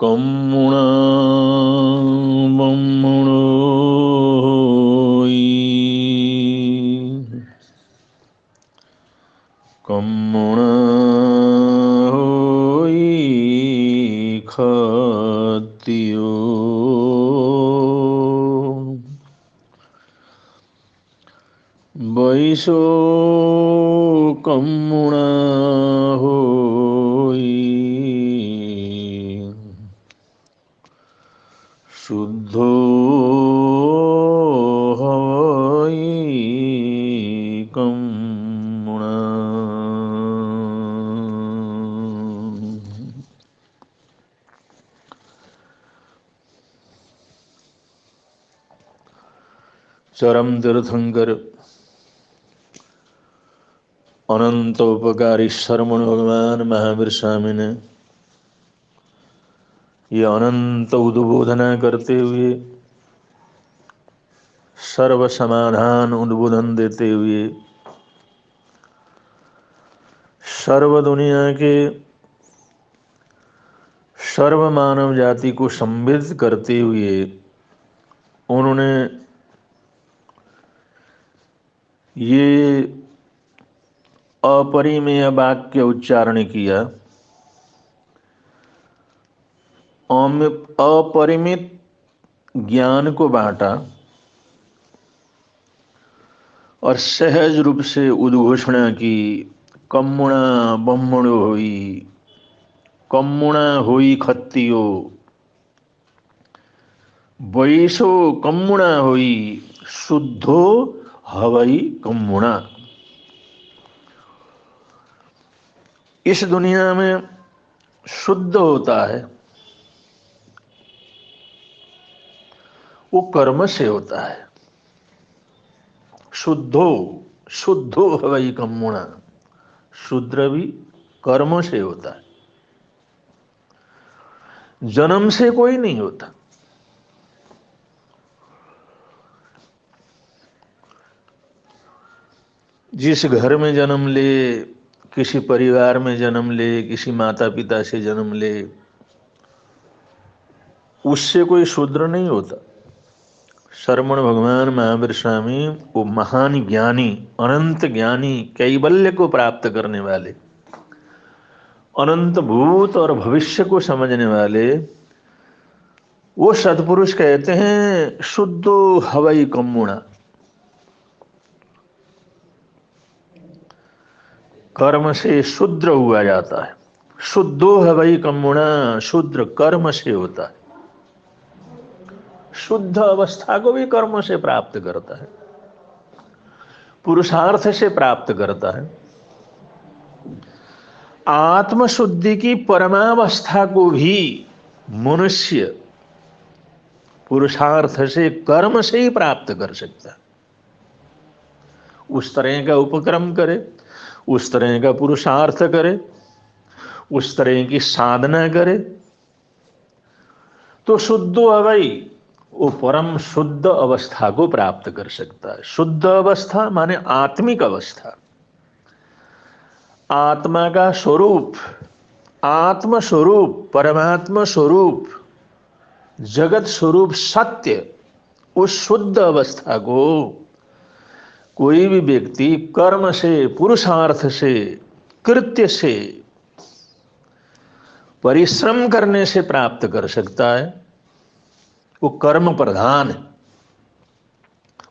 कम्मुणा बम्मुणोई कम्मुणा होई खत्तियो वैसो कम्मुणा होई शुद्धो हवै कम्मुणा। चरम तीर्थंकर अनंत उपकारी श्रमण भगवान महावीर स्वामी ने ये अनंत उद्बोधना करते हुए, सर्व समाधान उद्बोधन देते हुए, सर्व दुनिया के सर्व मानव जाति को संबित करते हुए उन्होंने ये अपरिमेय वाक्य उच्चारण किया। अपरिमित ज्ञान को बांटा और सहज रूप से उद्घोषणा की, कम्मुणा बम्मुणो होई, कम्मुणा होई खत्तियो, वैसो कम्मुणा होई शुद्धो हवई कम्मुणा। इस दुनिया में शुद्ध होता है वो कर्म से होता है। शुद्धो शुद्धो हवई कम्मुणा, शूद्र भी कर्म से होता है, जन्म से कोई नहीं होता। जिस घर में जन्म ले, किसी परिवार में जन्म ले, किसी माता पिता से जन्म ले, उससे कोई शूद्र नहीं होता। शरमण भगवान महावीर स्वामी वो महान ज्ञानी, अनंत ज्ञानी, कैवल्य को प्राप्त करने वाले, अनंत भूत और भविष्य को समझने वाले वो सत्पुरुष कहते हैं शुद्धो हवई कम्मुणा। कर्म से शूद्र हुआ जाता है। शुद्धो हवई कम्मुणा, शूद्र कर्म से होता है। शुद्ध अवस्था को भी कर्म से प्राप्त करता है, पुरुषार्थ से प्राप्त करता है। आत्मशुद्धि की परमावस्था को भी मनुष्य पुरुषार्थ से, कर्म से ही प्राप्त कर सकता है। उस तरह का उपक्रम करे, उस तरह का पुरुषार्थ करे, उस तरह की साधना करे तो शुद्धो अवई वो परम शुद्ध अवस्था को प्राप्त कर सकता है। शुद्ध अवस्था माने आत्मिक अवस्था, आत्मा का स्वरूप, आत्म स्वरूप, परमात्मा स्वरूप, जगत स्वरूप सत्य, उस शुद्ध अवस्था को कोई भी व्यक्ति कर्म से, पुरुषार्थ से, कृत्य से, परिश्रम करने से प्राप्त कर सकता है। वो कर्म प्रधान है।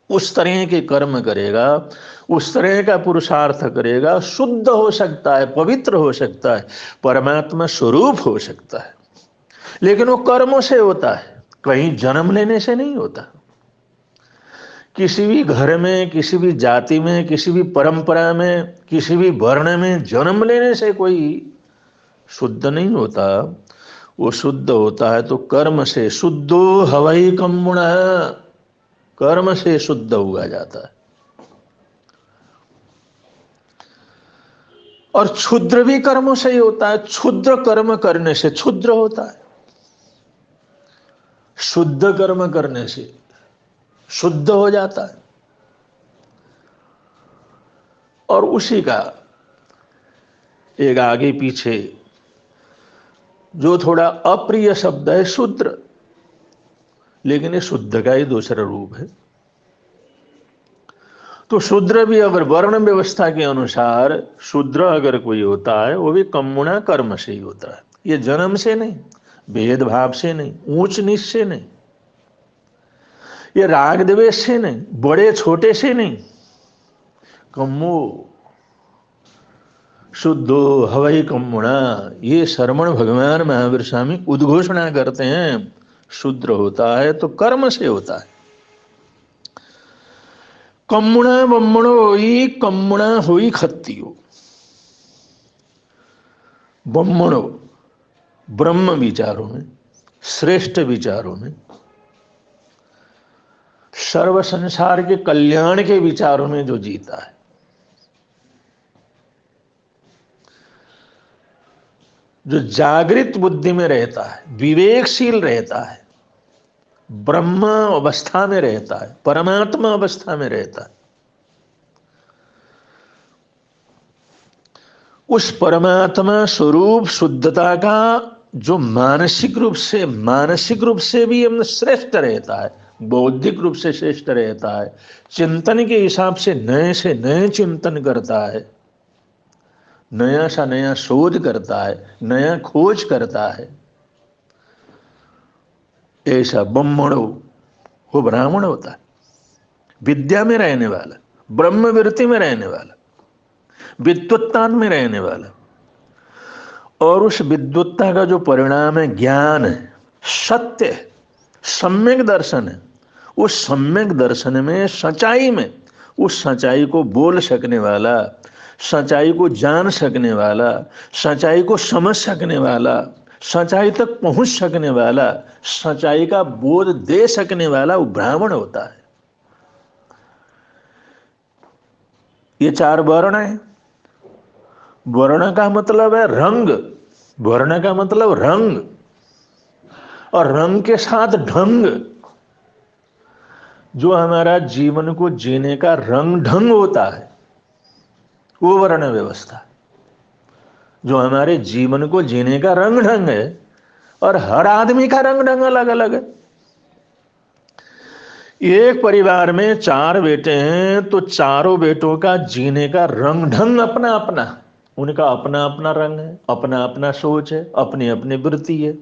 उस तरह के कर्म करेगा, उस तरह का पुरुषार्थ करेगा, शुद्ध हो सकता है, पवित्र हो सकता है, परमात्मा स्वरूप हो सकता है। लेकिन वो कर्मों से होता है, कहीं जन्म लेने से नहीं होता। किसी भी घर में, किसी भी जाति में, किसी भी परंपरा में, किसी भी वर्ण में जन्म लेने से कोई शुद्ध नहीं होता। वो शुद्ध होता है तो कर्म से। शुद्धो हवई कम्मुणा, कर्म से शुद्ध हुआ जाता है। और क्षुद्र भी कर्मों से ही होता है। क्षुद्र कर्म करने से क्षुद्र होता है, शुद्ध कर्म करने से शुद्ध हो जाता है। और उसी का एक आगे पीछे जो थोड़ा अप्रिय शब्द है शूद्र, लेकिन ये शुद्ध का ही दूसरा रूप है। तो शूद्र भी अगर वर्ण व्यवस्था के अनुसार शूद्र अगर कोई होता है, वो भी कम्मुणा कर्म से ही होता है। ये जन्म से नहीं, भेदभाव से नहीं, ऊंच नीच से नहीं, ये राग द्वेष से नहीं, बड़े छोटे से नहीं। कम्मो शुद्धो हवई कम्मुणा, ये श्रवण भगवान महावीर स्वामी उद्घोषणा करते हैं। शूद्र होता है तो कर्म से होता है। कम्मुणा बम्मणो होई, कम्मुणा होई खत्तियो। बम्मणो ब्रह्म विचारों में, श्रेष्ठ विचारों में, सर्व संसार के कल्याण के विचारों में जो जीता है, जो जागृत बुद्धि में रहता है, विवेकशील रहता है, ब्रह्म अवस्था में रहता है, परमात्मा अवस्था में रहता है, उस परमात्मा स्वरूप शुद्धता का जो मानसिक रूप से भी हम श्रेष्ठ रहता है, बौद्धिक रूप से श्रेष्ठ रहता है, चिंतन के हिसाब से नए चिंतन करता है, नया सा नया शोध करता है, नया खोज करता है, ऐसा ब्रह्मणो, वो ब्राह्मण होता है, विद्या में रहने वाला, ब्रह्मवृत्ति में रहने वाला, विद्वत्तान में रहने वाला। और उस विद्वत्ता का जो परिणाम है ज्ञान है, सत्य है, सम्यक दर्शन है। उस सम्यक दर्शन में, सच्चाई में, उस सच्चाई को बोल सकने वाला, सच्चाई को जान सकने वाला, सच्चाई को समझ सकने वाला, सच्चाई तक पहुंच सकने वाला, सच्चाई का बोध दे सकने वाला वो ब्राह्मण होता है। ये चार वर्ण है। वर्ण का मतलब है रंग, वर्ण का मतलब रंग, और रंग के साथ ढंग। जो हमारा जीवन को जीने का रंग ढंग होता है वो वर्ण व्यवस्था। जो हमारे जीवन को जीने का रंग ढंग है, और हर आदमी का रंग ढंग अलग अलग है। एक परिवार में 4 बेटे हैं तो चारों बेटों का जीने का रंग ढंग अपना अपना, उनका अपना अपना रंग है, अपना अपना सोच है, अपनी अपनी वृत्ति है,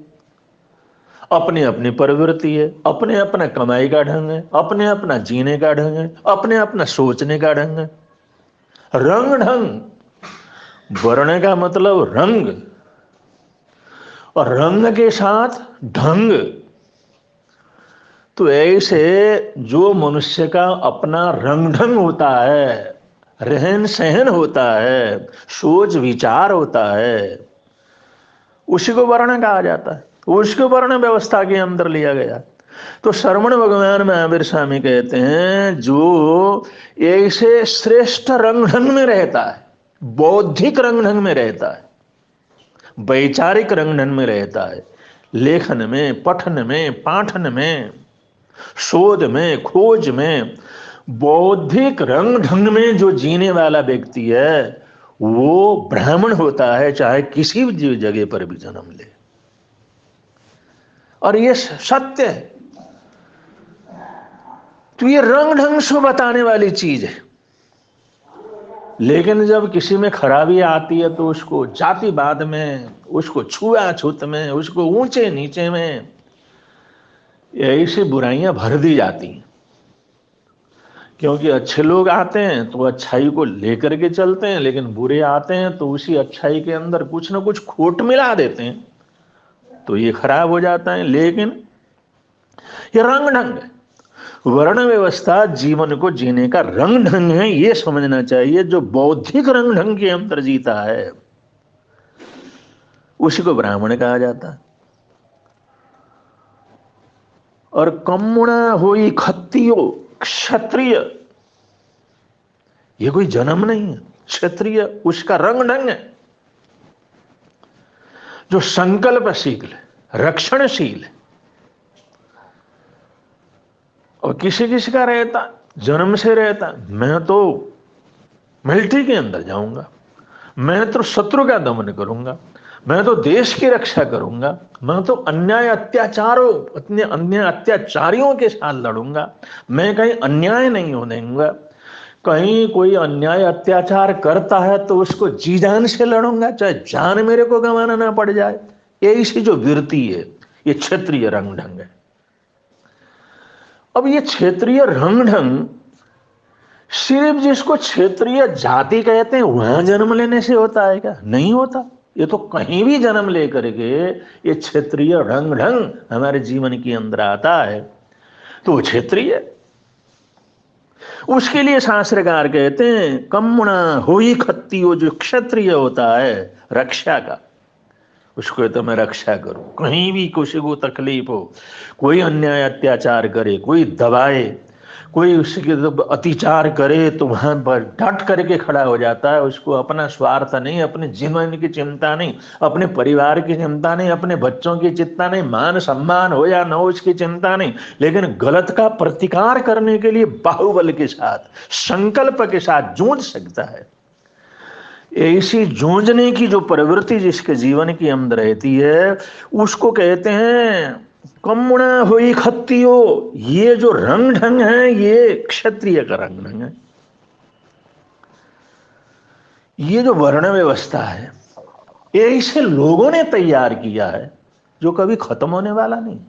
अपनी अपनी प्रवृत्ति है, अपने अपना कमाई का ढंग है, अपने अपना जीने का ढंग है, अपने अपना सोचने का ढंग है। रंग ढंग, वर्ण का मतलब रंग, और रंग के साथ ढंग। तो ऐसे जो मनुष्य का अपना रंग ढंग होता है, रहन सहन होता है, सोच विचार होता है, उसी को वर्ण कहा जाता है, उसको वर्ण व्यवस्था के अंदर लिया गया। तो श्रवण भगवान महावीर स्वामी कहते हैं जो ऐसे श्रेष्ठ रंग ढंग में रहता है, बौद्धिक रंग ढंग में रहता है, वैचारिक रंग ढंग में रहता है, लेखन में, पठन में, पाठन में, शोध में, खोज में, बौद्धिक रंग ढंग में जो जीने वाला व्यक्ति है वो ब्राह्मण होता है, चाहे किसी भी जगह पर भी जन्म ले। और ये सत्य है। तो ये रंग ढंग से बताने वाली चीज है। लेकिन जब किसी में खराबी आती है तो उसको जातिवाद में, उसको छुआछूत में, उसको ऊंचे नीचे में ऐसी बुराइयां भर दी जाती हैं। क्योंकि अच्छे लोग आते हैं तो अच्छाई को लेकर के चलते हैं, लेकिन बुरे आते हैं तो उसी अच्छाई के अंदर कुछ ना कुछ खोट मिला देते हैं, तो ये खराब हो जाता है। लेकिन ये रंग ढंग है, वर्ण व्यवस्था जीवन को जीने का रंग ढंग है, ये समझना चाहिए। जो बौद्धिक रंग ढंग के अंदर जीता है उसी को ब्राह्मण कहा जाता है। और कम्मुणा होई खत्तियो, क्षत्रिय, ये कोई जन्म नहीं है। क्षत्रिय उसका रंग ढंग है, जो संकल्पशील है, रक्षणशील है। और किसी किसी का रहता जन्म से रहता, मैं तो मिलिट्री के अंदर जाऊंगा, मैं तो शत्रु का दमन करूंगा, मैं तो देश की रक्षा करूंगा, मैं तो अन्याय अत्याचारियों के साथ लड़ूंगा, मैं कहीं अन्याय नहीं होने दूंगा। कहीं कोई अन्याय अत्याचार करता है तो उसको जी जान से लड़ूंगा, चाहे जान मेरे को गंवाना ना पड़ जाए। ये इसी जो वृत्ति है, ये क्षेत्रीय रंग ढंग है। अब ये क्षेत्रीय रंग ढंग सिर्फ जिसको क्षेत्रीय जाति कहते हैं वहां जन्म लेने से होता है क्या? नहीं होता। ये तो कहीं भी जन्म लेकर के ये क्षेत्रीय रंग ढंग हमारे जीवन के अंदर आता है तो वो क्षेत्रीय। उसके लिए शास्त्रकार कहते हैं कम्मुणा होई खत्तियो, जो क्षत्रिय होता है रक्षा का, उसको तो मैं रक्षा करूं। कहीं भी किसी को तकलीफ हो, कोई अन्याय अत्याचार करे, कोई दबाए, कोई उसके अत्याचार करे तो वहां पर डट करके खड़ा हो जाता है। उसको अपना स्वार्थ नहीं, अपने जीवन की चिंता नहीं, अपने परिवार की चिंता नहीं, अपने बच्चों की चिंता नहीं, मान सम्मान हो या न हो उसकी चिंता नहीं, लेकिन गलत का प्रतिकार करने के लिए बाहुबल के साथ, संकल्प के साथ जूझ सकता है। ऐसी जूझने की जो प्रवृत्ति जिसके जीवन के अंदर रहती है उसको कहते हैं कम्मुणा हुई खत्तियो। ये जो रंग ढंग है ये क्षत्रिय का रंग ढंग है। ये जो वर्ण व्यवस्था है ये इसे लोगों ने तैयार किया है जो कभी खत्म होने वाला नहीं।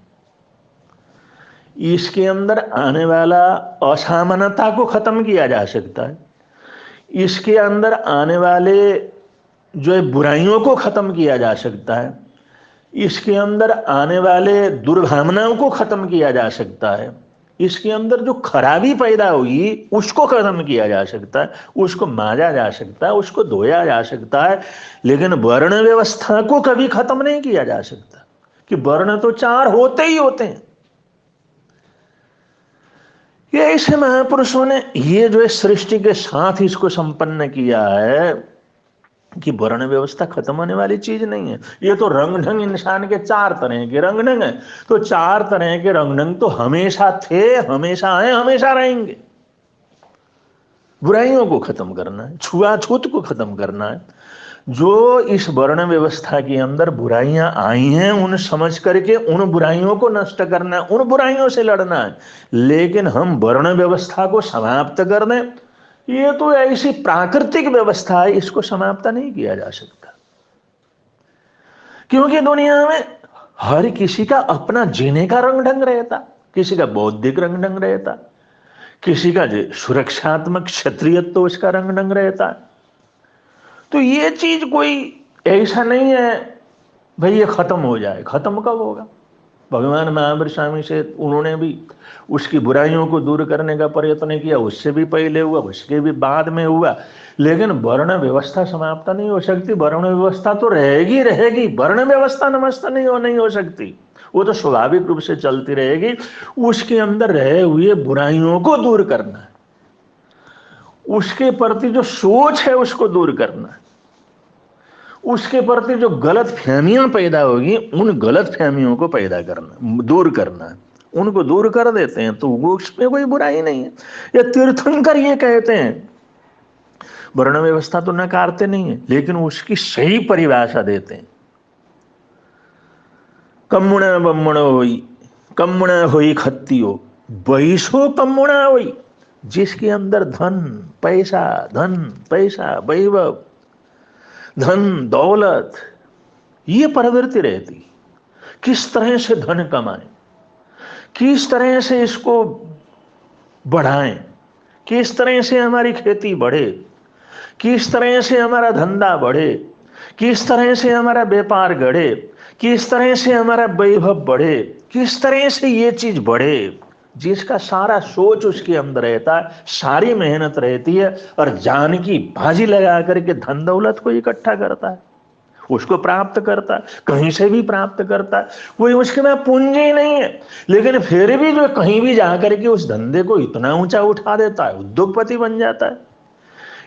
इसके अंदर आने वाला असमानता को खत्म किया जा सकता है, इसके अंदर आने वाले जो है बुराइयों को खत्म किया जा सकता है, इसके अंदर आने वाले दुर्भावनाओं को खत्म किया जा सकता है, इसके अंदर जो खराबी पैदा हुई उसको खत्म किया जा सकता है, उसको मांजा जा सकता है, उसको धोया जा सकता है। लेकिन वर्ण व्यवस्था को कभी खत्म नहीं किया जा सकता कि वर्ण तो चार होते ही होते हैं। ये ऐसे महापुरुषों ने ये जो है सृष्टि के साथ इसको संपन्न किया है कि वर्ण व्यवस्था खत्म होने वाली चीज नहीं है। ये तो रंग ढंग इंसान के चार तरह के रंग ढंग है, तो चार तरह के रंग ढंग तो हमेशा थे, हमेशा हैं, हमेशा रहेंगे। बुराइयों को खत्म करना है, छुआछूत को खत्म करना है। जो इस वर्ण व्यवस्था के अंदर बुराइयां आई हैं उन समझ करके उन बुराइयों को नष्ट करना है, उन बुराइयों से लड़ना है। लेकिन हम वर्ण व्यवस्था को समाप्त कर दें, ये तो ऐसी प्राकृतिक व्यवस्था है, इसको समाप्त नहीं किया जा सकता। क्योंकि दुनिया में हर किसी का अपना जीने का रंग ढंग रहता, किसी का बौद्धिक रंग ढंग रहता, किसी का सुरक्षात्मक क्षत्रियत्व उसका रंग ढंग रहता। तो ये चीज कोई ऐसा नहीं है भाई ये खत्म हो जाए। खत्म कब होगा? भगवान महावीर स्वामी से उन्होंने भी उसकी बुराइयों को दूर करने का प्रयत्न किया, उससे भी पहले हुआ, उसके भी बाद में हुआ, लेकिन वर्ण व्यवस्था समाप्त नहीं हो सकती। वर्ण व्यवस्था तो रहेगी रहेगी, वर्ण व्यवस्था नष्ट नहीं हो सकती, वो तो स्वाभाविक रूप से चलती रहेगी। उसके अंदर रहे हुए बुराइयों को दूर करना है, उसके प्रति जो सोच है उसको दूर करना है, उसके प्रति जो गलत फहमियां पैदा होगी उन गलत फहमियों को पैदा करना, दूर करना है। उनको दूर कर देते हैं तो वो उसमें कोई बुराई नहीं है। ये तीर्थंकर ये कहते हैं वर्ण व्यवस्था तो नकारते नहीं है, लेकिन उसकी सही परिभाषा देते हैं। कम्मुणा बम्मणो होई, कम्मुणा होई खत्तियो, बैसो कम्मुणा होई। जिसके अंदर धन पैसा वैभव, धन दौलत, ये प्रवृत्ति रहती, किस तरह से धन कमाएं, किस तरह से इसको बढ़ाएं, किस तरह से हमारी खेती बढ़े, किस तरह से हमारा धंधा बढ़े, किस तरह से हमारा व्यापार बढ़े, किस तरह से हमारा वैभव बढ़े, किस तरह से ये चीज बढ़े, जिसका सारा सोच उसके अंदर रहता है, सारी मेहनत रहती है और जान की बाजी लगा करके धन दौलत को इकट्ठा करता है, उसको प्राप्त करता है, कहीं से भी प्राप्त करता है। कोई उसके में पूंजी नहीं है, लेकिन फिर भी जो कहीं भी जाकर के उस धंधे को इतना ऊंचा उठा देता है, उद्योगपति बन जाता है।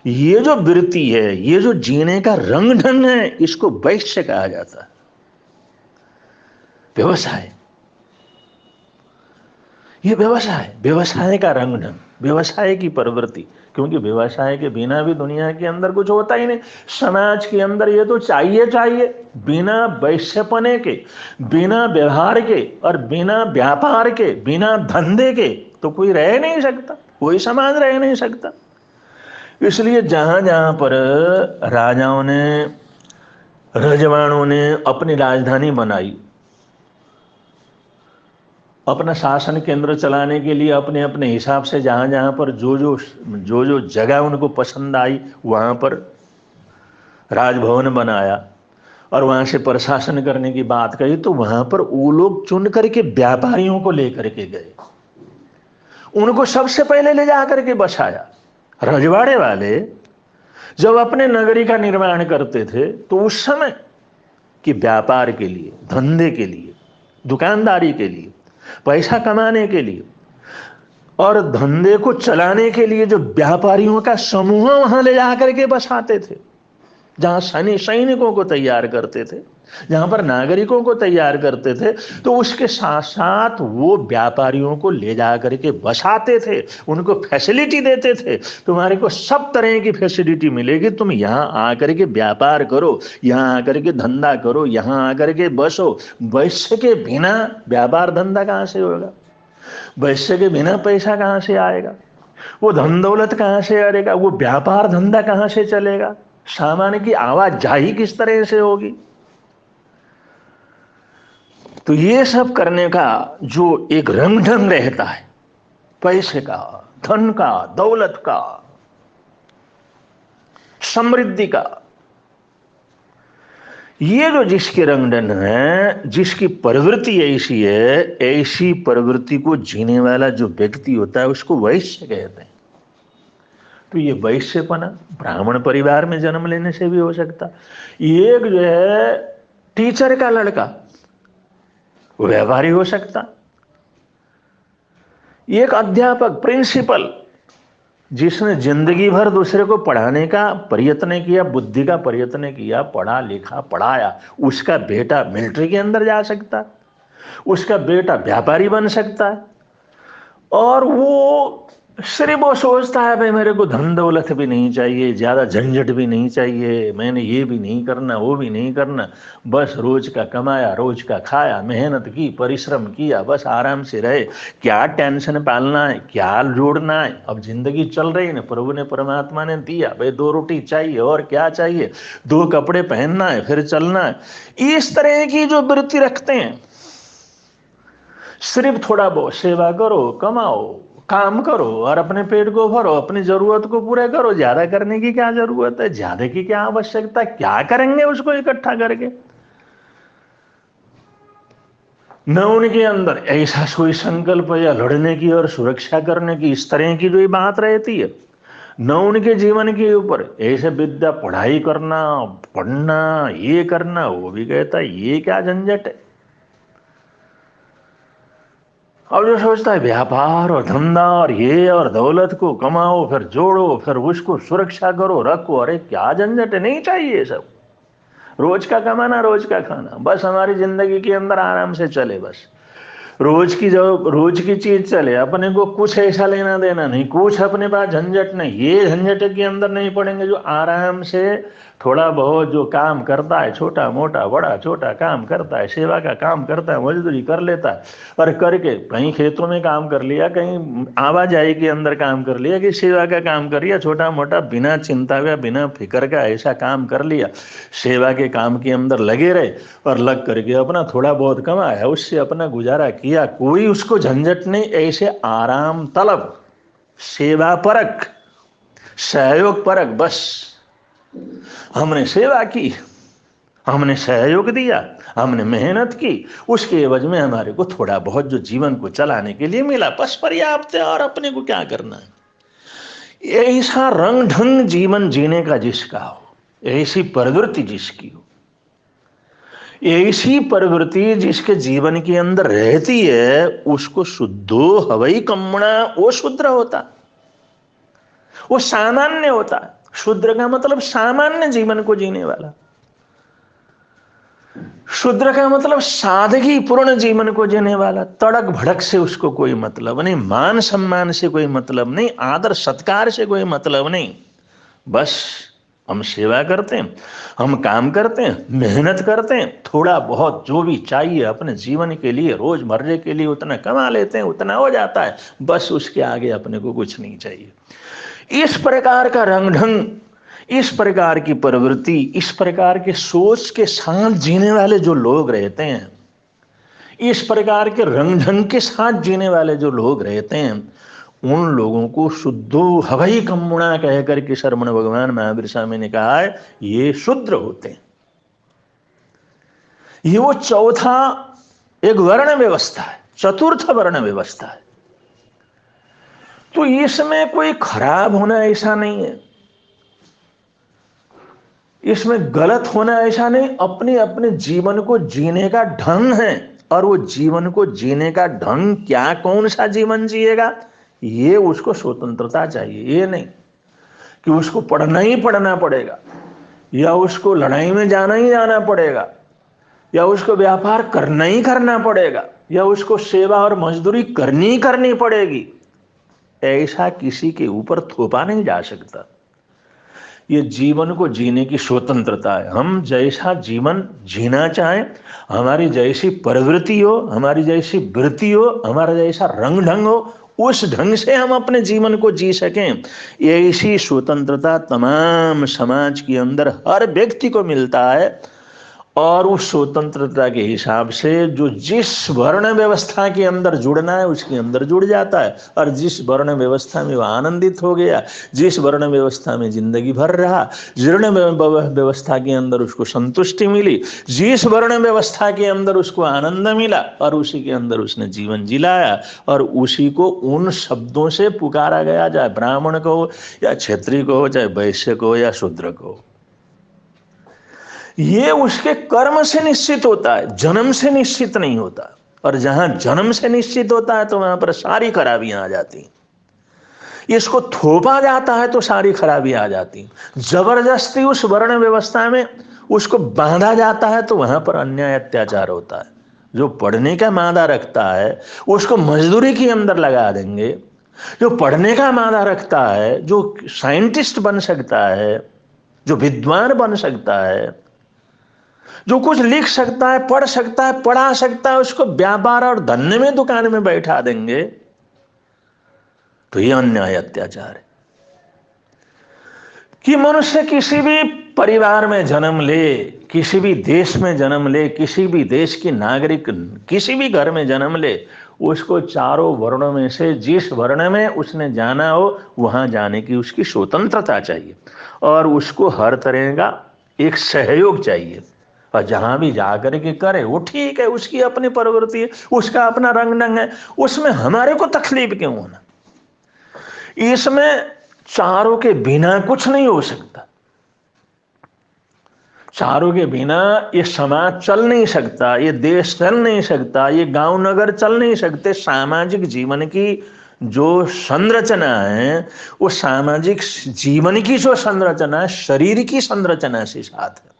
ये जो वृत्ति है, ये जो जीने का रंग ढंग है, इसको वैश्य कहा जाता है, व्यवसाय। ये व्यवसाय, व्यवसाय का रंग ढंग, व्यवसाय की प्रवृत्ति, क्योंकि व्यवसाय के बिना भी दुनिया के अंदर कुछ होता ही नहीं। समाज के अंदर ये तो चाहिए चाहिए, बिना वैश्यपने के, बिना व्यवहार के और बिना व्यापार के, बिना धंधे के तो कोई रह नहीं सकता, कोई समाज रह नहीं सकता। इसलिए जहां जहां पर राजाओं ने, रजवाड़ों ने अपनी राजधानी बनाई, अपना शासन केंद्र चलाने के लिए अपने अपने हिसाब से जहां जहां पर जो जगह उनको पसंद आई वहां पर राजभवन बनाया और वहां से प्रशासन करने की बात कही, तो वहां पर वो लोग चुन करके व्यापारियों को लेकर के गए, उनको सबसे पहले ले जाकर के बसाया। रजवाड़े वाले जब अपने नगरी का निर्माण करते थे तो उस समय कि व्यापार के लिए, धंधे के लिए, दुकानदारी के लिए, पैसा कमाने के लिए और धंधे को चलाने के लिए जो व्यापारियों का समूह वहां ले जाकर के बसाते थे, जहां सैनिकों को तैयार करते थे, जहां पर नागरिकों को तैयार करते थे, तो उसके साथ साथ वो व्यापारियों को ले जाकर के बसाते थे, उनको फैसिलिटी देते थे। तुम्हारे को सब तरह की फैसिलिटी मिलेगी, तुम यहां आकर के व्यापार करो, यहां आकर के धंधा करो, यहां आकर के बसो। वैश्य के बिना व्यापार धंधा कहां से होगा? वैश्य के बिना पैसा कहां से आएगा? वो धन दौलत कहां से आएगा? वो व्यापार धंधा कहां से चलेगा? सामान की आवाजाही किस तरह से होगी? तो ये सब करने का जो एक रंग ढंग रहता है, पैसे का, धन का, दौलत का, समृद्धि का, ये जो जिसके रंग ढंग है, जिसकी प्रवृत्ति ऐसी है, ऐसी प्रवृत्ति को जीने वाला जो व्यक्ति होता है उसको वैश्य कहते हैं। तो ये वैश्यपना ब्राह्मण परिवार में जन्म लेने से भी हो सकता। एक जो है टीचर का लड़का वो व्यापारी हो सकता, एक अध्यापक, प्रिंसिपल, जिसने जिंदगी भर दूसरे को पढ़ाने का प्रयत्न किया, बुद्धि का प्रयत्न किया, पढ़ा लिखा पढ़ाया, उसका बेटा मिलिट्री के अंदर जा सकता, उसका बेटा व्यापारी बन सकता है। और वो सिर्फ वो सोचता है भाई मेरे को धन दौलत भी नहीं चाहिए, ज्यादा झंझट भी नहीं चाहिए, मैंने ये भी नहीं करना, वो भी नहीं करना, बस रोज का कमाया, रोज का खाया, मेहनत की, परिश्रम किया, बस आराम से रहे। क्या टेंशन पालना है, क्या जोड़ना है? अब जिंदगी चल रही है ना, प्रभु ने, परमात्मा ने दिया भाई 2 रोटी चाहिए, और क्या चाहिए? 2 कपड़े पहनना है, फिर चलना है। इस तरह की जो वृत्ति रखते हैं, सिर्फ थोड़ा बहुत सेवा करो, कमाओ, काम करो और अपने पेट को भरो, अपनी जरूरत को पूरा करो, ज्यादा करने की क्या जरूरत है, ज्यादा की क्या आवश्यकता, क्या करेंगे उसको इकट्ठा करके? न उनके अंदर ऐसा कोई संकल्प या लड़ने की और सुरक्षा करने की, इस तरह की जो बात रहती है, न उनके जीवन के ऊपर ऐसे विद्या पढ़ाई करना, पढ़ना, ये करना, वो भी कहता है ये क्या झंझट है। और जो सोचता है व्यापार और धंधा और ये और दौलत को कमाओ, फिर जोड़ो, फिर उसको सुरक्षा करो, रखो, अरे क्या झंझट है, नहीं चाहिए सब। रोज का कमाना, रोज का खाना, बस हमारी जिंदगी के अंदर आराम से चले, बस रोज की चीज चले, अपने को कुछ ऐसा लेना देना नहीं, कुछ अपने पास झंझट नहीं, ये झंझट के अंदर नहीं पड़ेंगे। जो आराम से थोड़ा बहुत जो काम करता है, छोटा मोटा बड़ा छोटा काम करता है, सेवा का काम करता है, मजदूरी कर लेता है, और करके कहीं खेतों में काम कर लिया, कहीं आवाजाही के अंदर काम कर लिया, कि सेवा का काम कर लिया, छोटा मोटा बिना चिंता का, बिना फिक्र का ऐसा काम कर लिया, सेवा के काम के अंदर लगे रहे और लग करके अपना थोड़ा बहुत कमाया, उससे अपना गुजारा किया, कोई उसको झंझट नहीं। ऐसे आराम तलब, सेवा परक, सहयोग परक, बस हमने सेवा की, हमने सहयोग दिया, हमने मेहनत की, उसके एवज में हमारे को थोड़ा बहुत जो जीवन को चलाने के लिए मिला, बस पर्याप्त है, और अपने को क्या करना है। ऐसा रंग ढंग जीवन जीने का जिसका हो, ऐसी प्रवृत्ति जिसकी हो, ऐसी प्रवृत्ति जिसके जीवन के अंदर रहती है, उसको शुद्धो हवई कम्मणा, वो शूद्र होता, वो सामान्य होता। शूद्र का मतलब सामान्य जीवन को जीने वाला। शूद्र का मतलब सादगी पूर्ण जीवन को जीने वाला, तड़क भड़क से उसको कोई मतलब नहीं, मान सम्मान से कोई मतलब नहीं, आदर सत्कार से कोई मतलब नहीं। बस हम सेवा करते हैं, हम काम करते हैं, मेहनत करते हैं, थोड़ा बहुत जो भी चाहिए अपने जीवन के लिए, रोजमर्रे के लिए उतना कमा लेते हैं, उतना हो जाता है, बस उसके आगे अपने को कुछ नहीं चाहिए। इस प्रकार का रंग ढंग, इस प्रकार की प्रवृत्ति, इस प्रकार के सोच के साथ जीने वाले जो लोग रहते हैं, इस प्रकार के रंग ढंग के साथ जीने वाले जो लोग रहते हैं, उन लोगों को शुद्धो हवई कम्मुणा कहकर के शरमण भगवान महावीर स्वामी ने कहा है, ये शूद्र होते हैं। ये वो चौथा एक वर्ण व्यवस्था है, चतुर्थ वर्ण व्यवस्था है। तो इसमें कोई खराब होना ऐसा नहीं है, इसमें गलत होना ऐसा नहीं, अपने अपने जीवन को जीने का ढंग है। और वो जीवन को जीने का ढंग क्या, कौन सा जीवन जिएगा, ये उसको स्वतंत्रता चाहिए। ये नहीं कि उसको पढ़ना ही पढ़ना पड़ेगा, या उसको लड़ाई में जाना ही जाना पड़ेगा, या उसको व्यापार करना ही करना पड़ेगा, या उसको सेवा और मजदूरी करनी ही करनी पड़ेगी। ऐसा किसी के ऊपर थोपा नहीं जा सकता। ये जीवन को जीने की स्वतंत्रता है। हम जैसा जीवन जीना चाहें, हमारी जैसी प्रवृत्ति हो, हमारी जैसी वृत्ति हो, हमारा जैसा रंग ढंग हो, उस ढंग से हम अपने जीवन को जी सकें, ऐसी स्वतंत्रता तमाम समाज के अंदर हर व्यक्ति को मिलता है। और उस स्वतंत्रता के हिसाब से जो जिस वर्ण व्यवस्था के अंदर जुड़ना है उसके अंदर जुड़ जाता है, और जिस वर्ण व्यवस्था में वह आनंदित हो गया, जिस वर्ण व्यवस्था में जिंदगी भर रहा, जीर्ण व्यवस्था के अंदर उसको संतुष्टि मिली, जिस वर्ण व्यवस्था के अंदर उसको आनंद मिला, और उसी के अंदर उसने जीवन जिलाया, और उसी को उन शब्दों से पुकारा गया, चाहे ब्राह्मण को हो, या क्षत्रिय को हो, चाहे वैश्य को हो, या शूद्र को हो। ये उसके कर्म से निश्चित होता है, जन्म से निश्चित नहीं होता। और जहां जन्म से निश्चित होता है तो वहां पर सारी खराबियां आ जाती, इसको थोपा जाता है तो सारी खराबी आ जाती, जबरदस्ती उस वर्ण व्यवस्था में उसको बांधा जाता है तो वहां पर अन्याय अत्याचार होता है। जो पढ़ने का मादा रखता है उसको मजदूरी के अंदर लगा देंगे, जो पढ़ने का मादा रखता है, जो साइंटिस्ट बन सकता है, जो विद्वान बन सकता है, जो कुछ लिख सकता है, पढ़ सकता है, पढ़ा सकता है, उसको व्यापार और धन्य में दुकान में बैठा देंगे, तो यह अन्याय अत्याचार है। कि मनुष्य किसी भी परिवार में जन्म ले, किसी भी देश में जन्म ले, किसी भी देश की नागरिक किसी भी घर में जन्म ले, उसको चारों वर्णों में से जिस वर्ण में उसने जाना हो वहां जाने की उसकी स्वतंत्रता चाहिए, और उसको हर तरह का एक सहयोग चाहिए। और जहां भी जाकर के करे वो ठीक है, उसकी अपनी प्रवृत्ति है, उसका अपना रंग ढंग है, उसमें हमारे को तकलीफ क्यों होना। इसमें चारों के बिना कुछ नहीं हो सकता, चारों के बिना ये समाज चल नहीं सकता, ये देश चल नहीं सकता, ये गांव नगर चल नहीं सकते। सामाजिक जीवन की जो संरचना है, वो सामाजिक जीवन की जो संरचना है शरीर की संरचना से साथ है।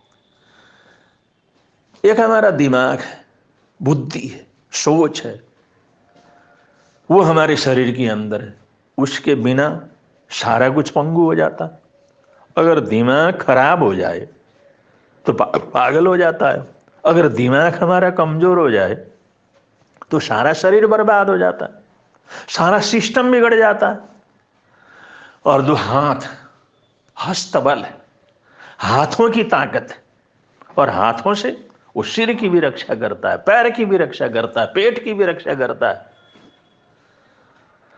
एक हमारा दिमाग है, बुद्धि है, सोच है, वो हमारे शरीर के अंदर है, उसके बिना सारा कुछ पंगु हो जाता। अगर दिमाग खराब हो जाए तो पागल हो जाता है, अगर दिमाग हमारा कमजोर हो जाए तो सारा शरीर बर्बाद हो जाता है, सारा सिस्टम बिगड़ जाता है। और जो हाथ, हस्तबल है, हाथों की ताकत है, और हाथों से वो सिर की भी रक्षा करता है, पैर की भी रक्षा करता है, पेट की भी रक्षा करता है।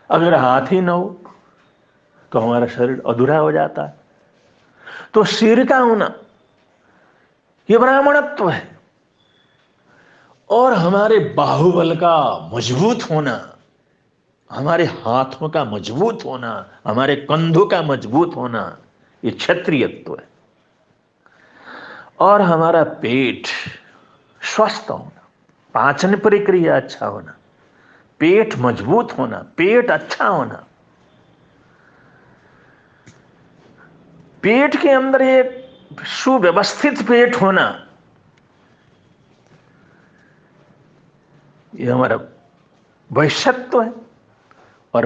अगर हाथ ही ना हो तो हमारा शरीर अधूरा हो जाता है। तो सिर का होना ये ब्राह्मणत्व है, और हमारे बाहुबल का मजबूत होना, हमारे हाथों का मजबूत होना, हमारे कंधों का मजबूत होना, ये क्षत्रियत्व है। और हमारा पेट स्वस्थ होना, पाचन प्रक्रिया अच्छा होना, पेट मजबूत होना, पेट अच्छा होना, पेट के अंदर एक सुव्यवस्थित पेट होना, ये हमारा वैश्यत्व है। और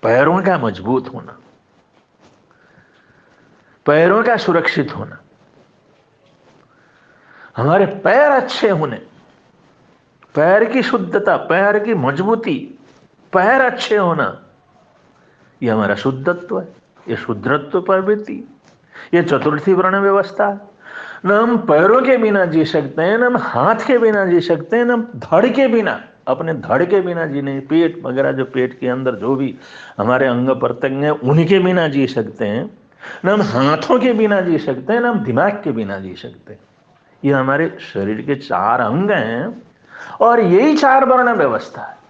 पैरों का मजबूत होना, पैरों का सुरक्षित होना, हमारे पैर अच्छे होने, पैर की शुद्धता, पैर की मजबूती, पैर अच्छे होना, ये हमारा शुद्धत्व है, ये शुद्धत्व प्रवृत्ति, ये चतुर्थी वर्ण व्यवस्था है। न हम पैरों के बिना जी सकते हैं, न हम हाथ के बिना जी सकते हैं, न हम धड़ के बिना, अपने धड़ के बिना जी नहीं, पेट वगैरह जो पेट के अंदर जो भी हमारे अंग प्रत्यंग हैं उनके बिना जी सकते हैं, न हम हाथों के बिना जी सकते हैं, न हम दिमाग के बिना जी सकते हैं। ये हमारे शरीर के 4 अंग हैं और यही 4 वर्ण व्यवस्था है।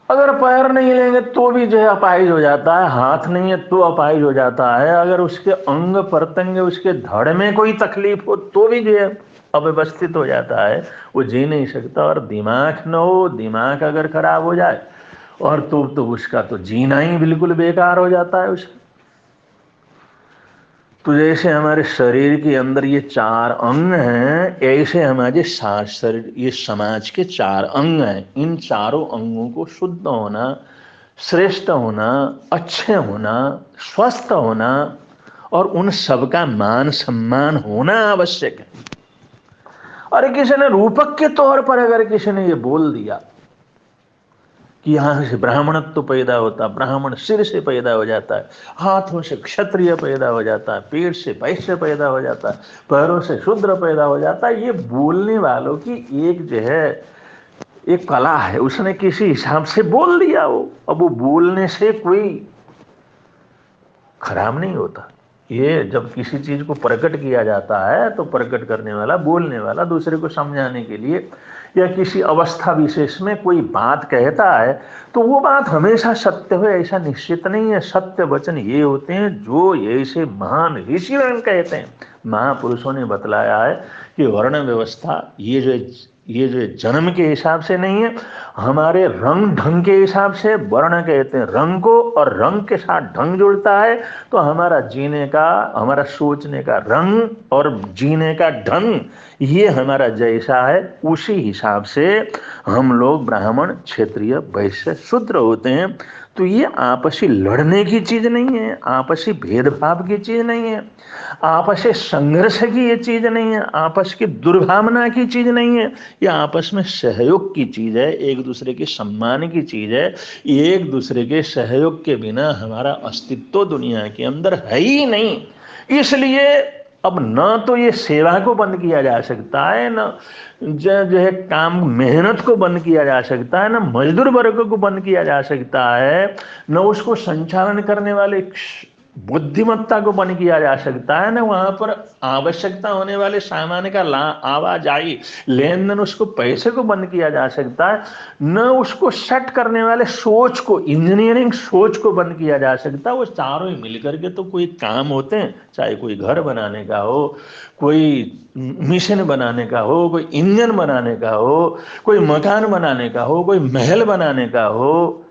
अगर पैर नहीं लेंगे तो भी जो है अपाहिज हो जाता है, हाथ नहीं है तो अपाहिज हो जाता है, अगर उसके अंग प्रत्यंग उसके धड़ में कोई तकलीफ हो तो भी जो है अव्यवस्थित हो जाता है, वो जी नहीं सकता। और दिमाग न हो, दिमाग अगर खराब हो जाए और तो उसका तो जीना ही बिल्कुल बेकार हो जाता है उसका। तो जैसे हमारे शरीर के अंदर ये 4 अंग हैं, ऐसे हमारे शरीर, ये समाज के 4 अंग हैं। इन चारों अंगों को शुद्ध होना, श्रेष्ठ होना, अच्छे होना, स्वस्थ होना और उन सबका मान सम्मान होना आवश्यक है। और किसी ने रूपक के तौर पर अगर किसी ने ये बोल दिया कि यहां से ब्राह्मणत्व तो पैदा होता, ब्राह्मण सिर से पैदा हो जाता है, हाथों से क्षत्रिय पैदा हो जाता है, पेट से वैश्य पैदा हो जाता है, पैरों से शूद्र पैदा हो जाता है, ये बोलने वालों की एक जो है एक कला है, उसने किसी हिसाब से बोल दिया हो। अब वो बोलने से कोई खराब नहीं होता। ये जब किसी चीज को प्रकट किया जाता है तो प्रकट करने वाला, बोलने वाला दूसरे को समझाने के लिए या किसी अवस्था विशेष में कोई बात कहता है तो वो बात हमेशा सत्य हो ऐसा निश्चित नहीं है। सत्य वचन ये होते हैं जो ऐसे महान ऋषिगण कहते हैं, महापुरुषों ने बतलाया है कि वर्ण व्यवस्था ये जो जन्म के हिसाब से नहीं है, हमारे रंग ढंग के हिसाब से वर्ण कहते हैं रंग को, और रंग के साथ ढंग जुड़ता है तो हमारा जीने का, हमारा सोचने का रंग और जीने का ढंग ये हमारा जैसा है उसी हिसाब से हम लोग ब्राह्मण, क्षत्रिय, वैश्य, शूद्र होते हैं। तो ये आपसी लड़ने की चीज नहीं है, आपसी भेदभाव की चीज नहीं है, आपसी संघर्ष की ये चीज नहीं है, आपस की दुर्भावना की चीज नहीं है, ये आपस में सहयोग की चीज है, एक दूसरे के सम्मान की चीज है। एक दूसरे के सहयोग के बिना हमारा अस्तित्व दुनिया के अंदर है ही नहीं। इसलिए अब न तो ये सेवा को बंद किया जा सकता है, न जो है काम मेहनत को बंद किया जा सकता है, न मजदूर वर्ग को बंद किया जा सकता है, न उसको संचालन करने वाले बुद्धिमत्ता को बंद किया जा सकता है, न वहां पर आवश्यकता होने वाले सामान का आवाजाही लेन देन उसको पैसे को बंद किया जा सकता है, न उसको सेट करने वाले सोच को, इंजीनियरिंग सोच को बंद किया जा सकता है। वो चारों ही मिलकर के तो कोई काम होते हैं, चाहे कोई घर बनाने का हो, कोई मिशन बनाने का हो, कोई इंजन बनाने का हो, कोई मकान बनाने का हो, कोई महल बनाने का हो,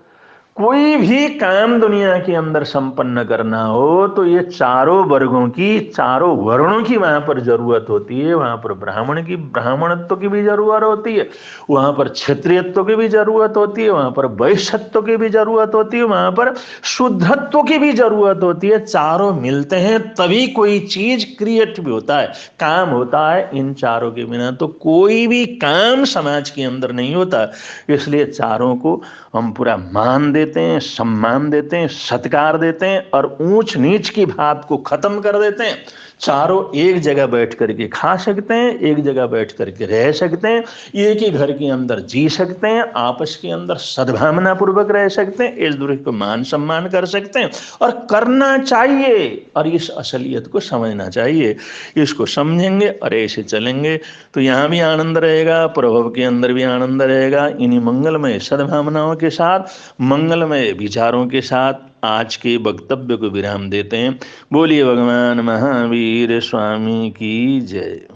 कोई भी काम दुनिया के अंदर संपन्न करना हो तो ये चारों वर्गों की, चारों वर्णों की वहां पर जरूरत होती है। वहां पर ब्राह्मणत्व की भी जरूरत होती है, वहां पर क्षत्रियत्व की भी जरूरत होती है, वहां पर वैश्यत्व की भी जरूरत होती है, वहां पर शुद्धत्व की भी जरूरत होती है। चारों मिलते हैं तभी कोई चीज क्रिएट भी होता है, काम होता है। इन चारों के बिना तो कोई भी काम समाज के अंदर नहीं होता। इसलिए चारों को हम पूरा मान देते हैं, सम्मान देते हैं, सत्कार देते हैं और ऊंच नीच की बात को खत्म कर देते हैं। चारों एक जगह बैठ करके खा सकते हैं, एक जगह बैठ करके रह सकते हैं, एक ही घर के अंदर जी सकते हैं, आपस के अंदर सद्भावना पूर्वक रह सकते हैं, एक दूसरे को मान सम्मान कर सकते हैं और करना चाहिए। और इस असलियत को समझना चाहिए। इसको समझेंगे और ऐसे चलेंगे तो यहाँ भी आनंद रहेगा, प्रभव के अंदर भी आनंद रहेगा। इन्हीं मंगलमय सद्भावनाओं के साथ, मंगलमय विचारों के साथ आज के वक्तव्य को विराम देते हैं। बोलिए भगवान महावीर स्वामी की जय।